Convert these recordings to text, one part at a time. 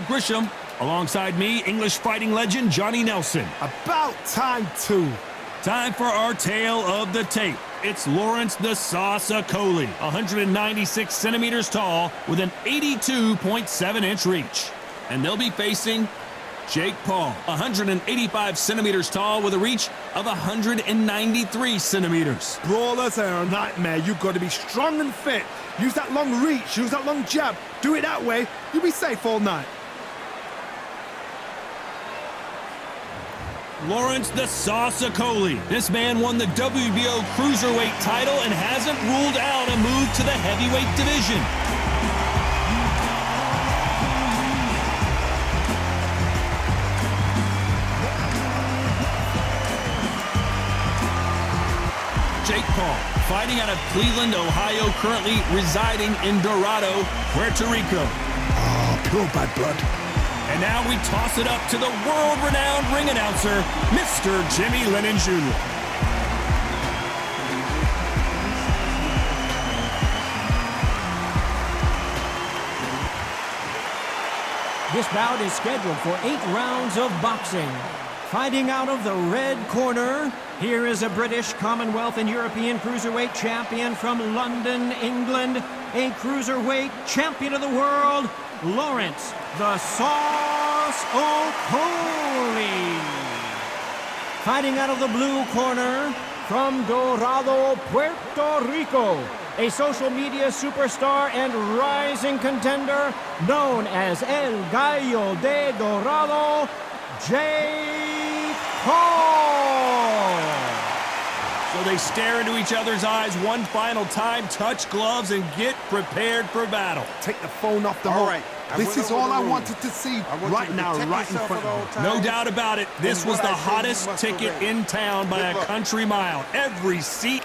Grisham, alongside me, English fighting legend Johnny Nelson. About time, too. Time for our tale of the tape. It's Lawrence the Sauce Okolie, 196 centimeters tall with an 82.7-inch reach. And they'll be facing Jake Paul, 185 centimeters tall with a reach of 193 centimeters. Brawlers are a nightmare. You've got to be strong and fit. Use that long reach, use that long jab. Do it that way, you'll be safe all night. Lawrence the Sauce Okolie. This man won the WBO Cruiserweight title and hasn't ruled out a move to the heavyweight division. Jake Paul, fighting out of Cleveland, Ohio, currently residing in Dorado, Puerto Rico. Oh, pure bad blood. And now we toss it up to the world-renowned ring announcer, Mr. Jimmy Lennon Jr. This bout is scheduled for 8 rounds of boxing. Fighting out of the red corner, here is a British, Commonwealth, and European Cruiserweight champion from London, England, a Cruiserweight champion of the world, Lawrence the Sauce Okolie. Fighting out of the blue corner, from Dorado, Puerto Rico, a social media superstar and rising contender known as El Gallo de Dorado, Jake Paul. So they stare into each other's eyes one final time, touch gloves, and get prepared for battle. Take the phone off the hook. Right. This is all I wanted to see right now, right in front of me. No doubt about it, this was the hottest ticket in town by a country mile. Every seat.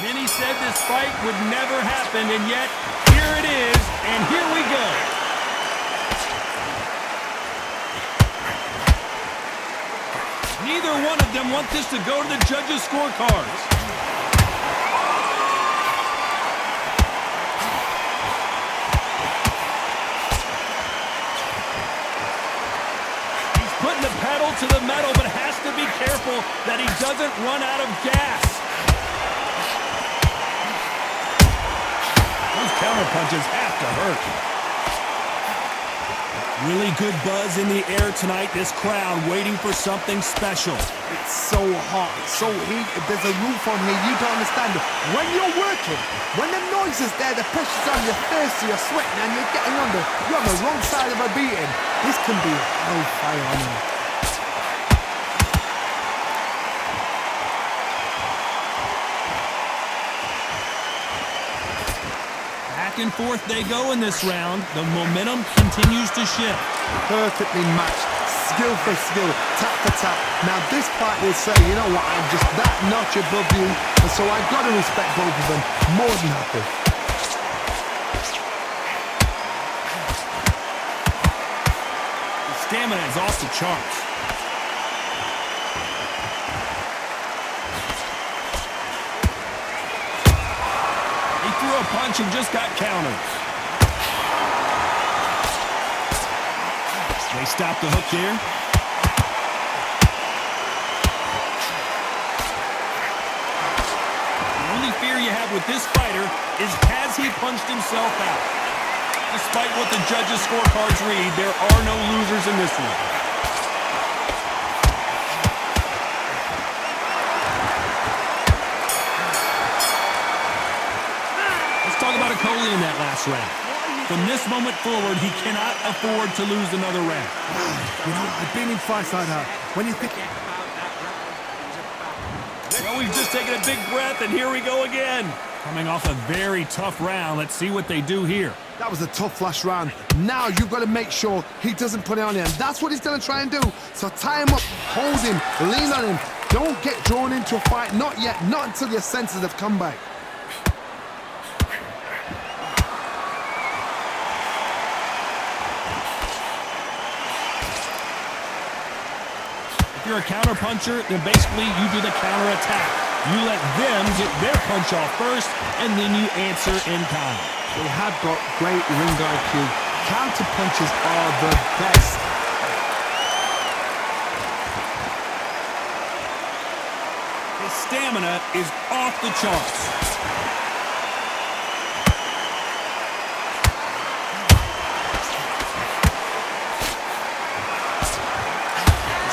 Many said this fight would never happen, and yet here it is, and here we go. Neither one of them want this to go to the judges' scorecards. He's putting the pedal to the metal, but has to be careful that he doesn't run out of gas. Those counter punches have to hurt. Really good buzz in the air tonight. This crowd waiting for something special. It's so hot, it's so heated. There's a roof on here. You don't understand it. When you're working, when the noise is there, the pressure's on, you're thirsty, you're sweating, and you're getting under. You're on the wrong side of a beating. This can be hellfire on you. Back and forth they go in this round. The momentum continues to shift. Perfectly matched, skill for skill, tap for tap. Now this fight will say, you know what, I'm just that notch above you, and so I've got to respect both of them more than happy. The stamina is off the charts. Threw a punch and just got countered. They stop the hook there. The only fear you have with this fighter is has he punched himself out? Despite what the judges' scorecards read, there are no losers in this one. Talk about Okolie in that last round. From this moment forward, he cannot afford to lose another round. You know, I've been in fights like that. When you think... Well, we've just taken a big breath, and here we go again. Coming off a very tough round. Let's see what they do here. That was a tough last round. Now you've got to make sure he doesn't put it on you, and that's what he's going to try and do. So tie him up, hold him, lean on him. Don't get drawn into a fight. Not yet. Not until your senses have come back. If you're a counter-puncher, then basically you do the counter-attack. You let them get their punch off first, and then you answer in kind. They have got great ring IQ. Counter punches are the best. His stamina is off the charts.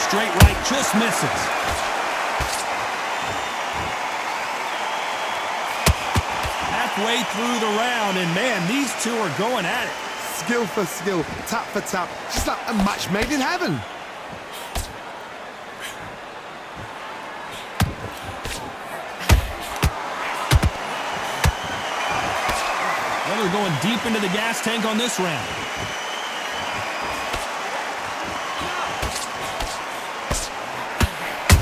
Straight right just misses. Halfway through the round, and man, these two are going at it. Skill for skill, tap for tap, just like a match made in heaven. Well, they're going deep into the gas tank on this round.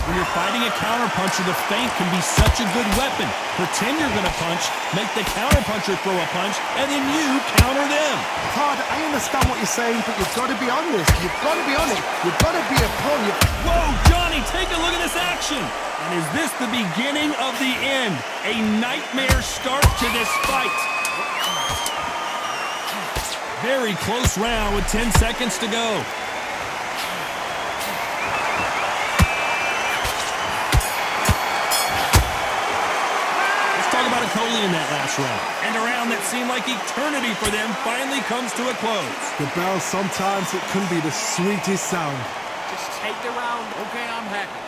When you're fighting a counterpuncher, the feint can be such a good weapon. Pretend you're going to punch, make the counterpuncher throw a punch, and then you counter them. Todd, I understand what you're saying, but you've got to be on this. You've got to be on it. You've got to be a pro. Whoa, Johnny, take a look at this action. And is this the beginning of the end? A nightmare start to this fight. Very close round with 10 seconds to go. Okolie in that last round. And a round that seemed like eternity for them finally comes to a close. The bell, sometimes it can be the sweetest sound. Just take the round. Okay, I'm happy.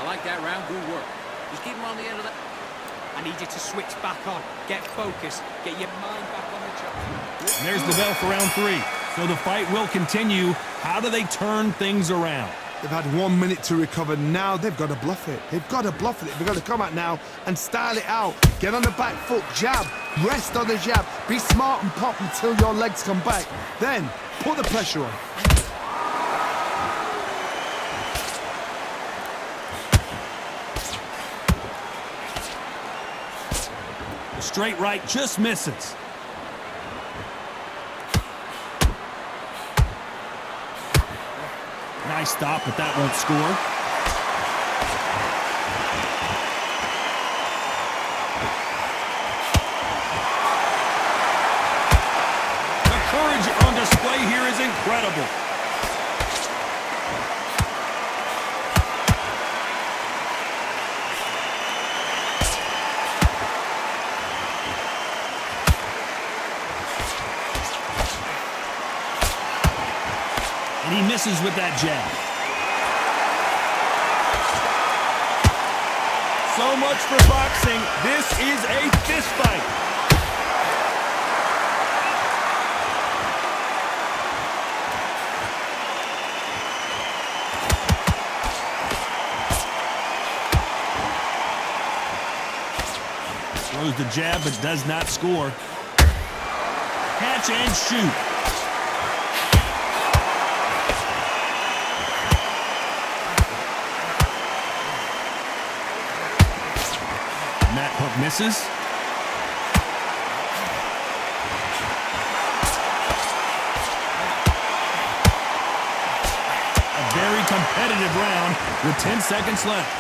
I like that round. Good work. Just keep him on the end of that. I need you to switch back on. Get focused. Get your mind back on the job. And there's the bell for round 3. So the fight will continue. How do they turn things around? They've had 1 minute to recover. Now they've got to bluff it. They've got to bluff it. They've got to come out now and style it out. Get on the back foot, jab, rest on the jab. Be smart and pop until your legs come back. Then put the pressure on. Straight right just misses. Nice stop, but that won't score. The courage on display here is incredible. And he misses with that jab. So much for boxing. This is a fist fight. Throws the jab but does not score. Catch and shoot. Misses. A very competitive round with 10 seconds left.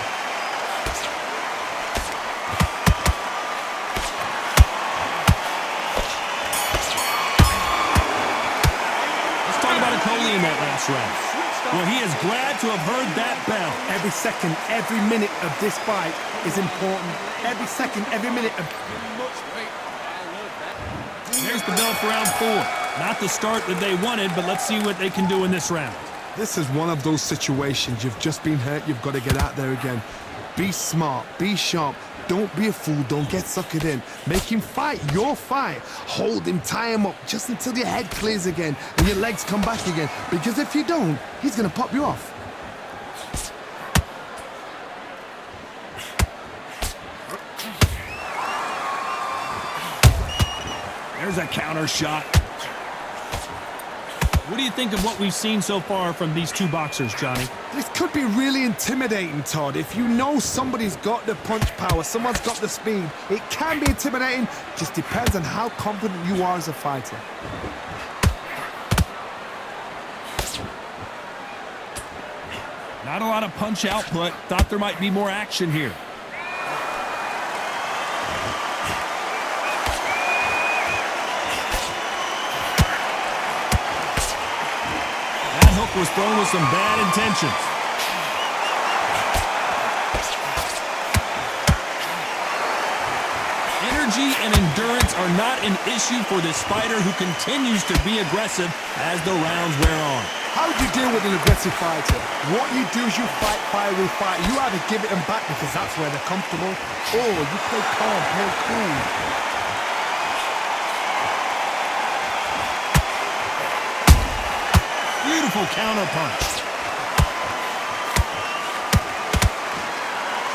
Let's talk about Okolie in that last round. Well, he is glad to have heard that bell. Every second, every minute of this fight is important. Every second, every minute of... There's the bell for round 4. Not the start that they wanted, but let's see what they can do in this round. This is one of those situations. You've just been hurt. You've got to get out there again. Be smart. Be sharp. Don't be a fool. Don't get suckered in. Make him fight your fight. Hold him, tie him up just until your head clears again and your legs come back again. Because if you don't, he's going to pop you off. There's a counter shot. What do you think of what we've seen so far from these two boxers, Johnny? This could be really intimidating, Todd. If you know somebody's got the punch power, someone's got the speed, it can be intimidating. Just depends on how confident you are as a fighter. Not a lot of punch output. Thought there might be more action here. kick was thrown with some bad intentions. Energy and endurance are not an issue for this fighter who continues to be aggressive as the rounds wear on. How do you deal with an aggressive fighter? What you do is you fight fire with fire. You either give it them back because that's where they're comfortable, or you play calm, play cool. Beautiful counter punch.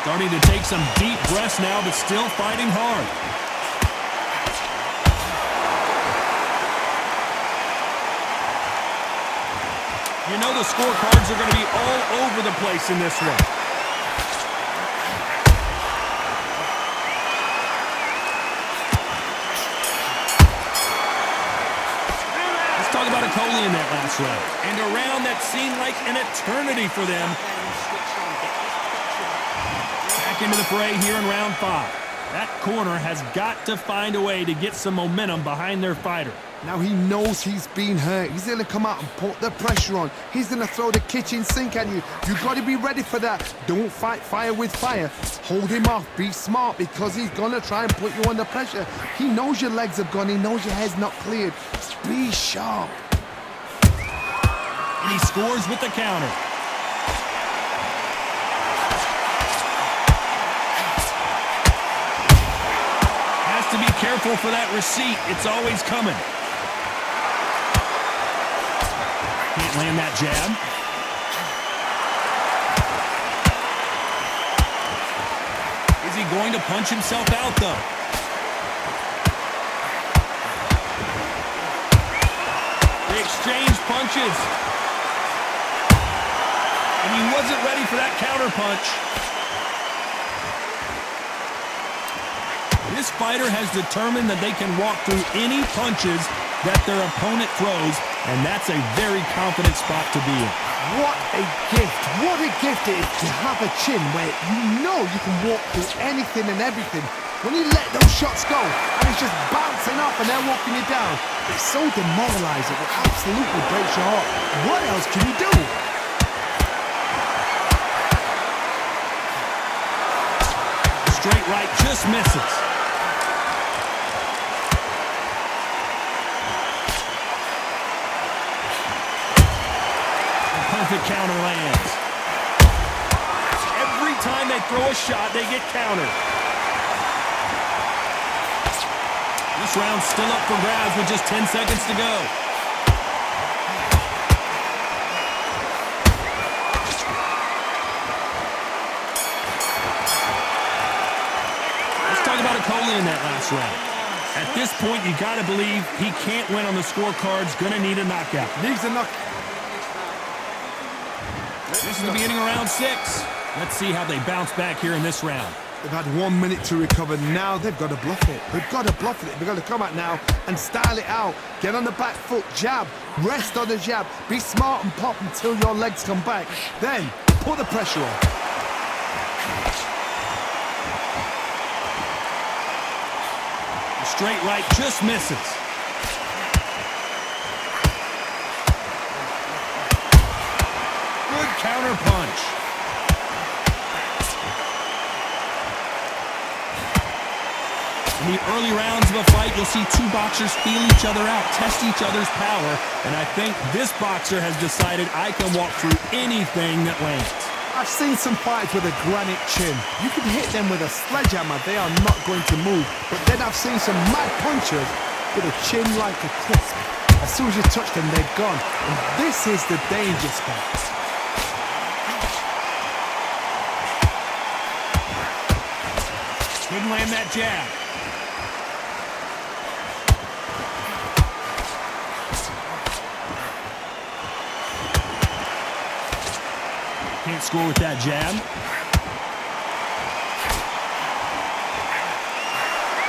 Starting to take some deep breaths now, but still fighting hard. You know the scorecards are going to be all over the place in this one. Let's talk about Okolie in that last round. And a round that seemed like an eternity for them. Back into the fray here in round 5. That corner has got to find a way to get some momentum behind their fighter. Now he knows he's been hurt. He's going to come out and put the pressure on. He's going to throw the kitchen sink at you. You've got to be ready for that. Don't fight fire with fire. Hold him off. Be smart because he's going to try and put you under pressure. He knows your legs have gone. He knows your head's not cleared. Be sharp. And he scores with the counter. Has to be careful for that receipt. It's always coming. Can't land that jab. Is he going to punch himself out, though? They exchange punches. And he wasn't ready for that counter punch. This fighter has determined that they can walk through any punches that their opponent throws, and that's a very confident spot to be in. What a gift. What a gift it is to have a chin where you know you can walk through anything and everything. When you let those shots go, and it's just bouncing off and they're walking you down, it's so demoralizing. It absolutely breaks your heart. What else can you do? Straight right just misses. Perfect counter lands. Every time they throw a shot, they get countered. This round's still up for grabs with just 10 seconds to go. Let's talk about Okolie in that last round. At this point, you got to believe he can't win on the scorecards. Going to need a knockout. Needs a knockout. This is the beginning of round 6. Let's see how they bounce back here in this round. They've had 1 minute to recover. Now they've got to bluff it. They've got to bluff it. They've got to come out now and style it out. Get on the back foot, jab, rest on the jab. Be smart and pop until your legs come back. Then put the pressure on. The straight right just misses. Good counter punch. In the early rounds of a fight, you'll see two boxers feel each other out, test each other's power, and I think this boxer has decided I can walk through anything that lands. I've seen some fights with a granite chin. You can hit them with a sledgehammer, they are not going to move. But then I've seen some mad punchers with a chin like a crisp. As soon as you touch them, they're gone. And this is the danger spot. Couldn't land that jab. Can't score with that jab.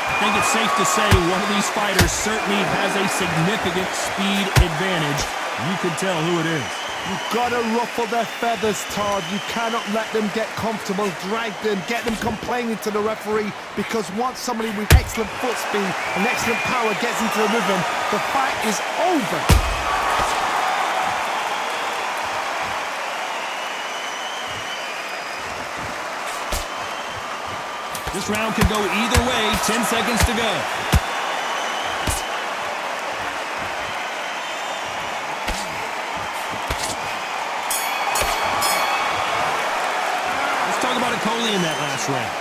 I think it's safe to say one of these fighters certainly has a significant speed advantage. You can tell who it is. You've got to ruffle their feathers, Todd. You cannot let them get comfortable, drag them, get them complaining to the referee, because once somebody with excellent foot speed and excellent power gets into the rhythm, the fight is over. This round could go either way. 10 seconds to go. Let's talk about Okolie in that last round.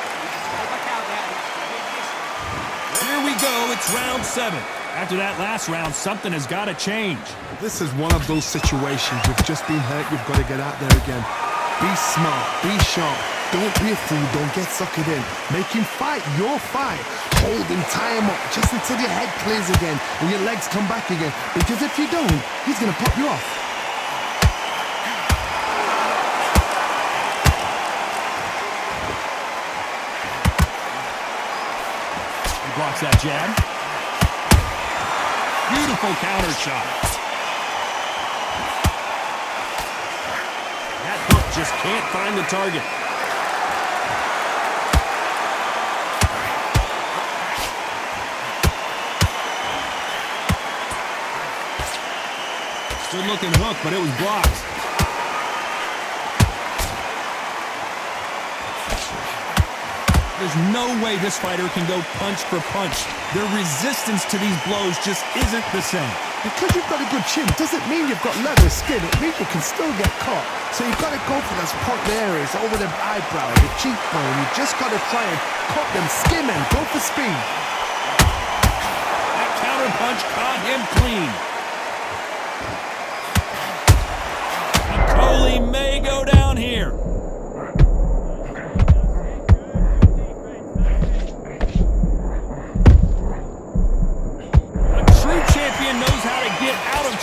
Here we go. It's round 7. After that last round, something has got to change. This is one of those situations. You've just been hurt. You've got to get out there again. Be smart. Be sharp. Don't be a fool. Don't get suckered in. Make him fight your fight. Hold him, tie him up, just until your head clears again and your legs come back again. Because if you don't, he's going to pop you off. He blocks that jab. Beautiful counter shot. That hook just can't find the target. Good looking hook, but it was blocked. There's no way this fighter can go punch for punch. Their resistance to these blows just isn't the same. Because you've got a good chin doesn't mean you've got leather skin. It means you can still get caught. So you've got to go for those point areas over the eyebrow, the cheekbone. You just got to try and cut them, skim them, go for speed. That counter punch caught him clean. Okolie may go down here.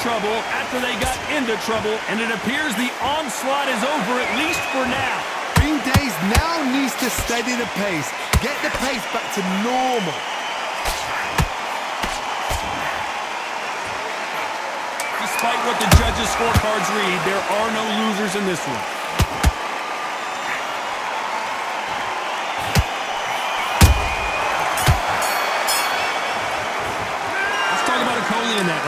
Trouble after they got into trouble, and it appears the onslaught is over, at least for now. Green Days now needs to steady the pace, get the pace back to normal. Despite what the judges' scorecards read, there are no losers in this one.